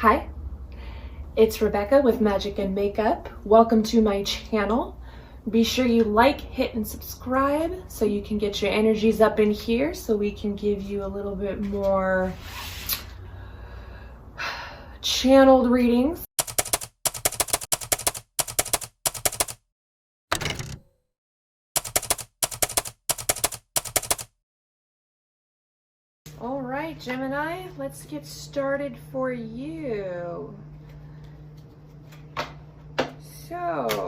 Hi, it's Rebecca with Magic and Makeup. Welcome to my channel. Be sure you like, hit, and subscribe so you can get your energies up in here so we can give you a little bit more channeled readings. All right, Gemini, let's get started for you. So,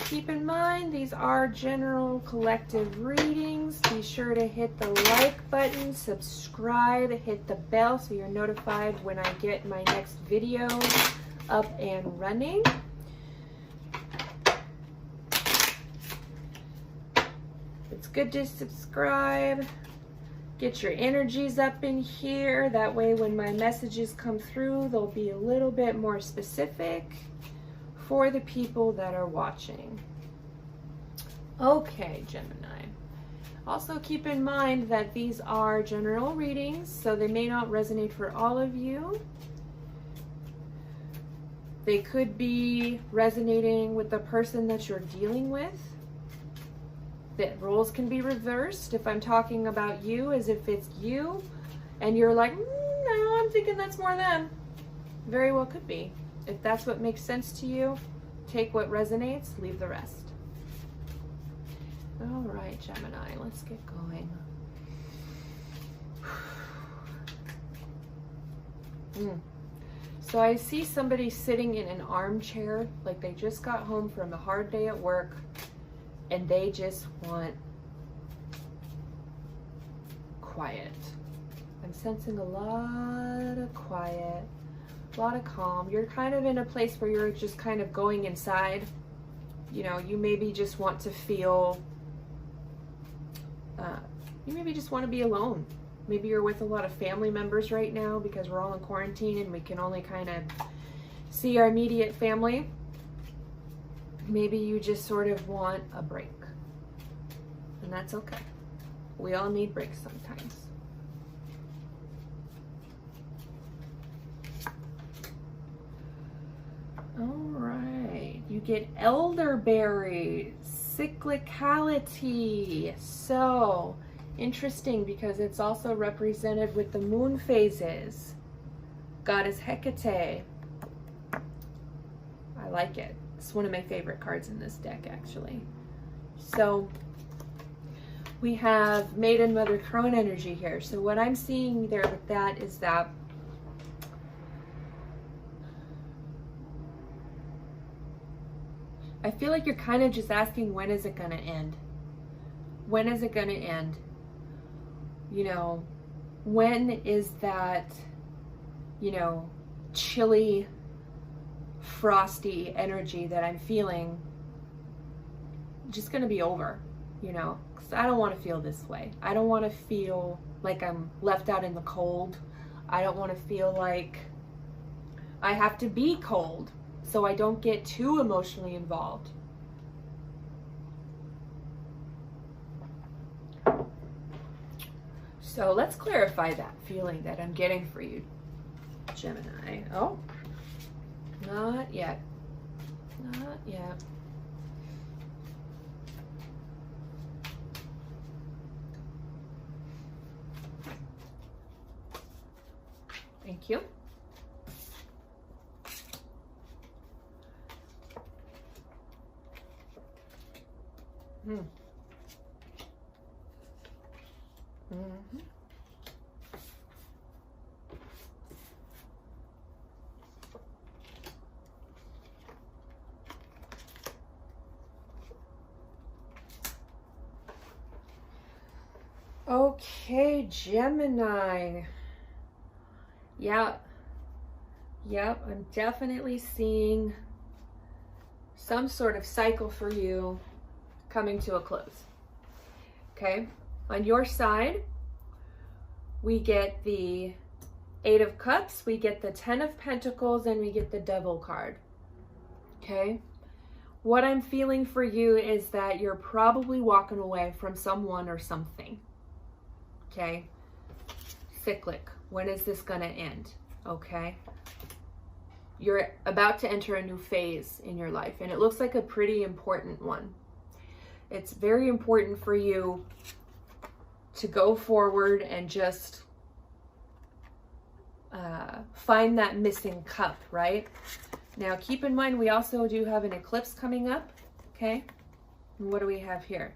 keep in mind, these are general collective readings. Be sure to hit the like button, subscribe, hit the bell so you're notified when I get my next video up and running. It's good to subscribe. Get your energies up in here. That way when my messages come through, they'll be a little bit more specific for the people that are watching. Okay, Gemini. Also keep in mind that these are general readings, so they may not resonate for all of you. They could be resonating with the person that you're dealing with. The roles can be reversed. If I'm talking about you, as if it's you, and you're like, no, I'm thinking that's more them. Very well could be. If that's what makes sense to you, take what resonates, leave the rest. All right, Gemini, let's get going. So I see somebody sitting in an armchair, like they just got home from a hard day at work, and they just want quiet. I'm sensing a lot of quiet, a lot of calm. You're kind of in a place where you're just kind of going inside. You know, you maybe just want to feel, you maybe just want to be alone. Maybe you're with a lot of family members right now because we're all in quarantine and we can only kind of see our immediate family. Maybe you just sort of want a break, and that's okay. We all need breaks sometimes. All right, you get elderberry, cyclicality. So interesting because it's also represented with the moon phases. Goddess Hecate. I like it. It's one of my favorite cards in this deck, actually. So we have Maiden, Mother, Crone energy here. So what I'm seeing there with that is that I feel like you're kind of just asking, when is it going to end? When is it going to end? You know, when is that, you know, chilly, frosty energy that I'm feeling just going to be over, you know, because I don't want to feel this way. I don't want to feel like I'm left out in the cold. I don't want to feel like I have to be cold so I don't get too emotionally involved. So let's clarify that feeling that I'm getting for you, Gemini. Oh, not yet. Not yet. Thank you. Okay, Gemini. Yep, I'm definitely seeing some sort of cycle for you coming to a close. Okay, on your side, we get the Eight of Cups, we get the Ten of Pentacles, and we get the Devil card. Okay, what I'm feeling for you is that you're probably walking away from someone or something. Okay, cyclic. When is this going to end? Okay. you're about to enter a new phase in your life, and it looks like a pretty important one. It's very important for you to go forward and just find that missing cup, right? Now, keep in mind, we also do have an eclipse coming up, okay? And what do we have here?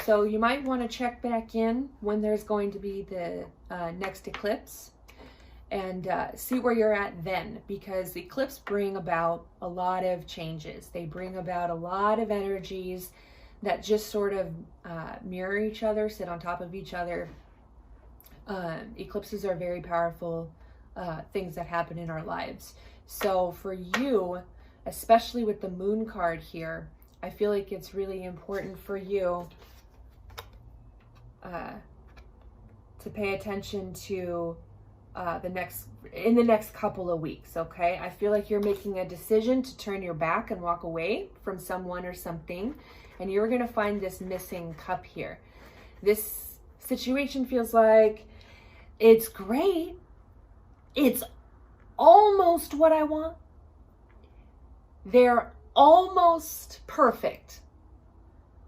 So you might want to check back in when there's going to be the next eclipse, and see where you're at then, because the eclipse bring about a lot of changes. They bring about a lot of energies that just sort of mirror each other, sit on top of each other. Eclipses are very powerful things that happen in our lives. So for you, especially with the moon card here, I feel like it's really important for you to pay attention to in the next couple of weeks, okay? I feel like you're making a decision to turn your back and walk away from someone or something, and you're gonna find this missing cup here. This situation feels like it's great. It's almost what I want. They're almost perfect,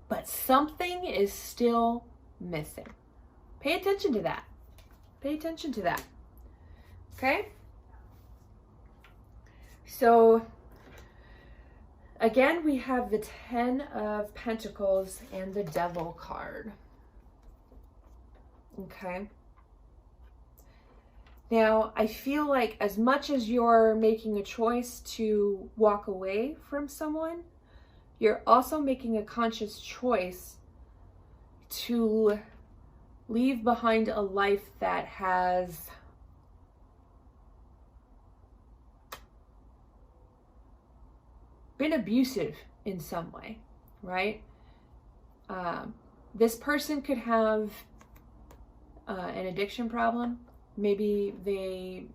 but something is still missing. Pay attention to that. Pay attention to that. Okay? So, again, we have the 10 of Pentacles and the Devil card. Okay? Now, I feel like as much as you're making a choice to walk away from someone, you're also making a conscious choice to leave behind a life that has been abusive in some way, right? This person could have an addiction problem. Maybe they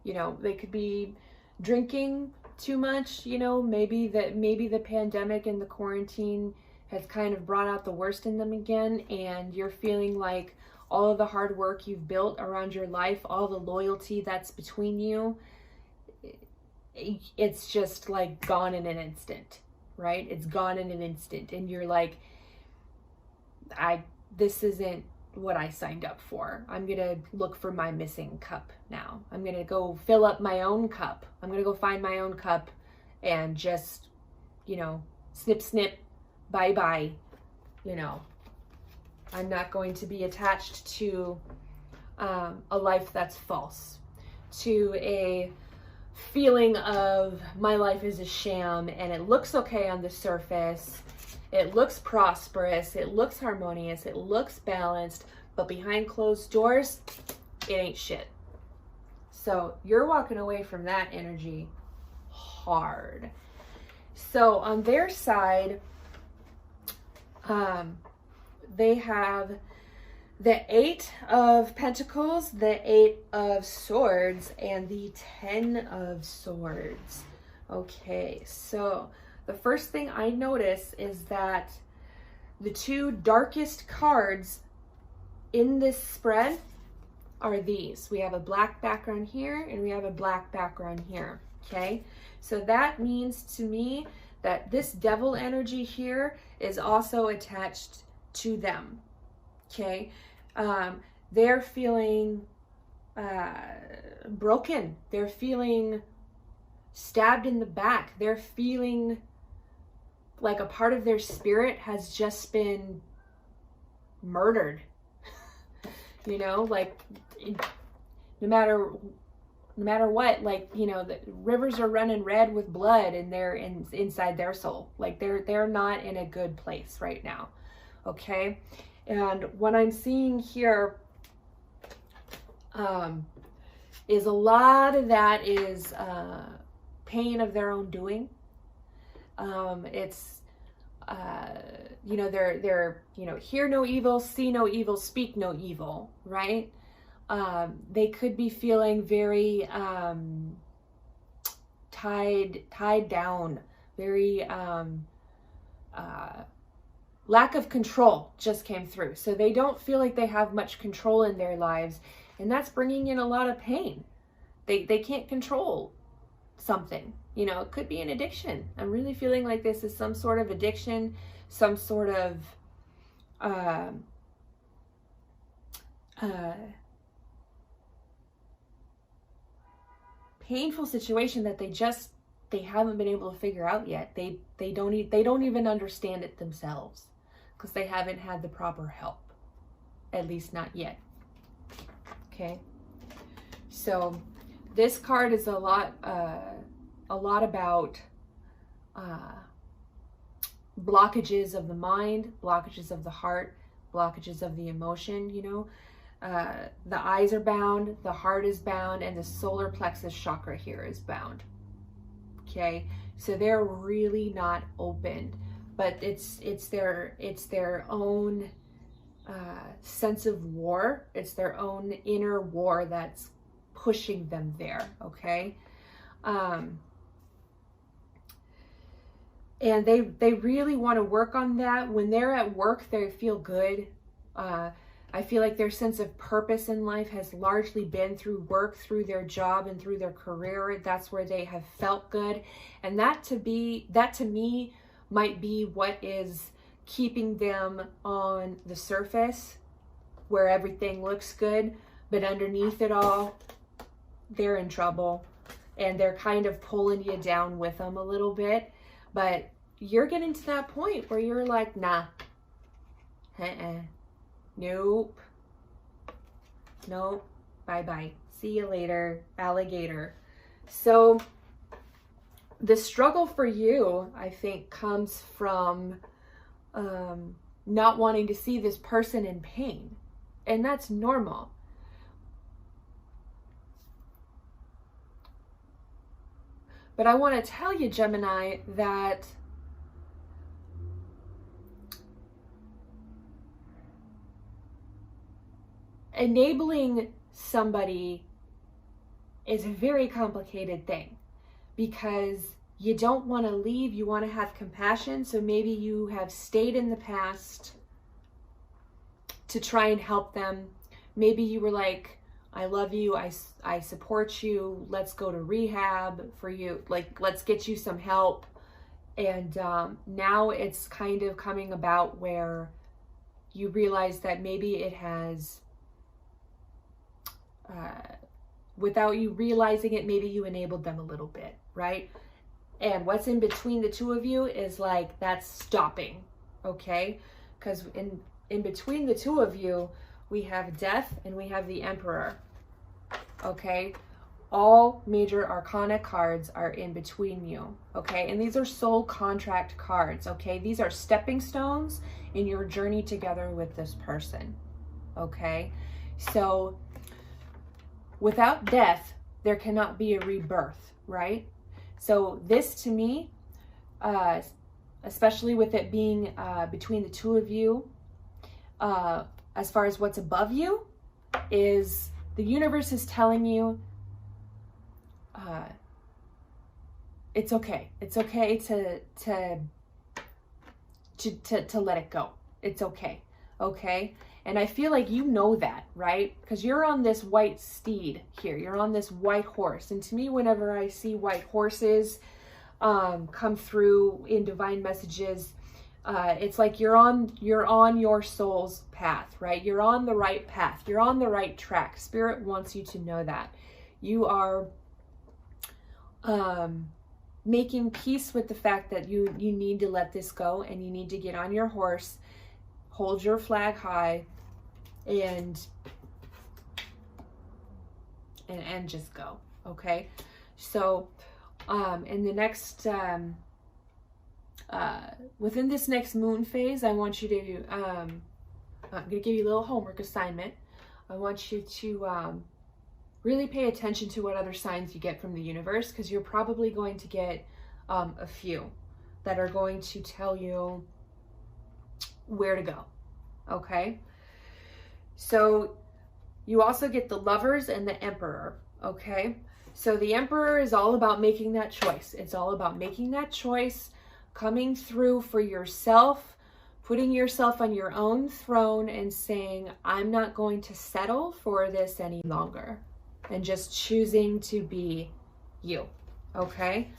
could be drinking too much, maybe the pandemic and the quarantine has kind of brought out the worst in them again, and you're feeling like all of the hard work you've built around your life, all the loyalty that's between you, it's just like gone in an instant, right? It's gone in an instant, and you're like, this isn't what I signed up for. I'm gonna look for my missing cup now. I'm gonna go fill up my own cup. I'm gonna go find my own cup and just, snip, snip, bye-bye. I'm not going to be attached to a life that's false, to a feeling of my life is a sham and it looks okay on the surface. It looks prosperous, it looks harmonious, it looks balanced, but behind closed doors, it ain't shit. So you're walking away from that energy hard. So on their side, they have the 8 of Pentacles, the 8 of Swords, and the 10 of Swords. Okay, so the first thing I notice is that the 2 darkest cards in this spread are these. We have a black background here and we have a black background here, okay? So that means to me that this devil energy here is also attached to them, okay? They're feeling broken. They're feeling stabbed in the back. They're feeling like a part of their spirit has just been murdered. Like no matter what, like, the rivers are running red with blood and they're inside their soul. Like they're not in a good place right now. Okay. And what I'm seeing here is a lot of that is pain of their own doing. It's they're hear no evil, see no evil, speak no evil, right? They could be feeling very tied down, very lack of control just came through. So they don't feel like they have much control in their lives, and that's bringing in a lot of pain. They can't control something. You know, it could be an addiction. I'm really feeling like this is some sort of addiction, some sort of painful situation that they haven't been able to figure out yet. They don't even understand it themselves because they haven't had the proper help, at least not yet. Okay, so this card is a lot about blockages of the mind, blockages of the heart, blockages of the emotion. You know, the eyes are bound, the heart is bound, and the solar plexus chakra here is bound. Okay, so they're really not open, but it's their own sense of war. It's their own inner war that's pushing them there. Okay, and they really want to work on that. When they're at work, they feel good. I feel like their sense of purpose in life has largely been through work, through their job, and through their career. That's where they have felt good. And that to me might be what is keeping them on the surface where everything looks good, but underneath it all, they're in trouble and they're kind of pulling you down with them a little bit. But you're getting to that point where you're like, nah, nope, bye-bye, see you later, alligator. So the struggle for you, I think, comes from not wanting to see this person in pain, and that's normal. But I want to tell you, Gemini, that enabling somebody is a very complicated thing because you don't want to leave, you want to have compassion. So maybe you have stayed in the past to try and help them. Maybe you were like, I love you, I support you, let's go to rehab for you, like let's get you some help. And now it's kind of coming about where you realize that maybe it has without you realizing it, maybe you enabled them a little bit, right? And what's in between the two of you is like, that's stopping, okay? Because in between the two of you, we have Death and we have the Emperor, okay? All major arcana cards are in between you, okay? And these are soul contract cards, okay? These are stepping stones in your journey together with this person, okay? So without death, there cannot be a rebirth, right? So this to me, especially with it being between the two of you, as far as what's above you, is the universe is telling you it's okay. It's okay to let it go. It's okay. Okay? And I feel like you know that, right? Because you're on this white steed here. You're on this white horse. And to me, whenever I see white horses come through in divine messages, it's like you're on your soul's path, right? You're on the right path. You're on the right track. Spirit wants you to know that. You are making peace with the fact that you need to let this go and you need to get on your horse, hold your flag high, and just go, okay? So in the next within this next moon phase, I want you to I'm gonna give you a little homework assignment. I want you to really pay attention to what other signs you get from the universe, because you're probably going to get a few that are going to tell you where to go, okay? So you also get the Lovers and the Emperor, okay? So the Emperor is all about making that choice. It's all about making that choice, coming through for yourself, putting yourself on your own throne and saying, I'm not going to settle for this any longer, and just choosing to be you, okay?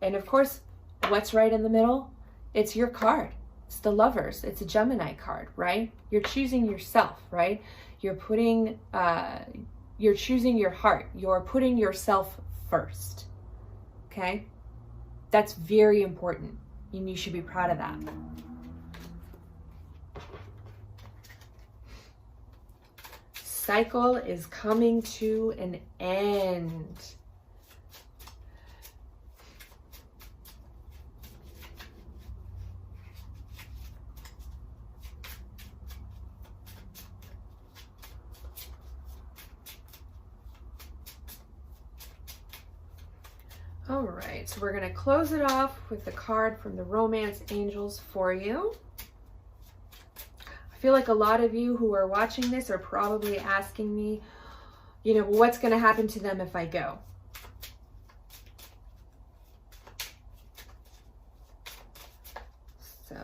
And of course, what's right in the middle? It's your card. It's the Lovers. It's a Gemini card, right? You're choosing yourself, right? You're choosing your heart. You're putting yourself first, okay? That's very important, and you should be proud of that. Cycle is coming to an end. All right, so we're going to close it off with the card from the Romance Angels for you. I feel like a lot of you who are watching this are probably asking me, you know, what's going to happen to them if I go? So,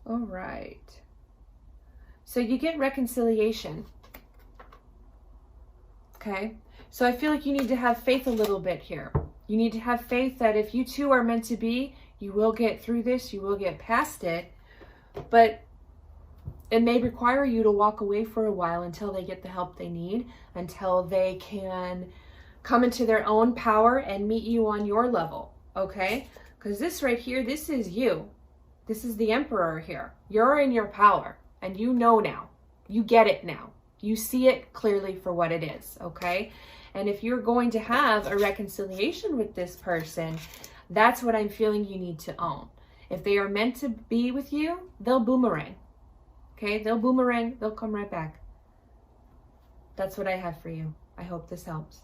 all right. So you get reconciliation. Okay, so I feel like you need to have faith a little bit here. You need to have faith that if you two are meant to be, you will get through this, you will get past it, but it may require you to walk away for a while until they get the help they need, until they can come into their own power and meet you on your level, okay? Because this right here, this is you. This is the Emperor here. You're in your power, and you know now. You get it now. You see it clearly for what it is, okay? And if you're going to have a reconciliation with this person, that's what I'm feeling you need to own. If they are meant to be with you, they'll boomerang, okay? They'll boomerang, they'll come right back. That's what I have for you. I hope this helps.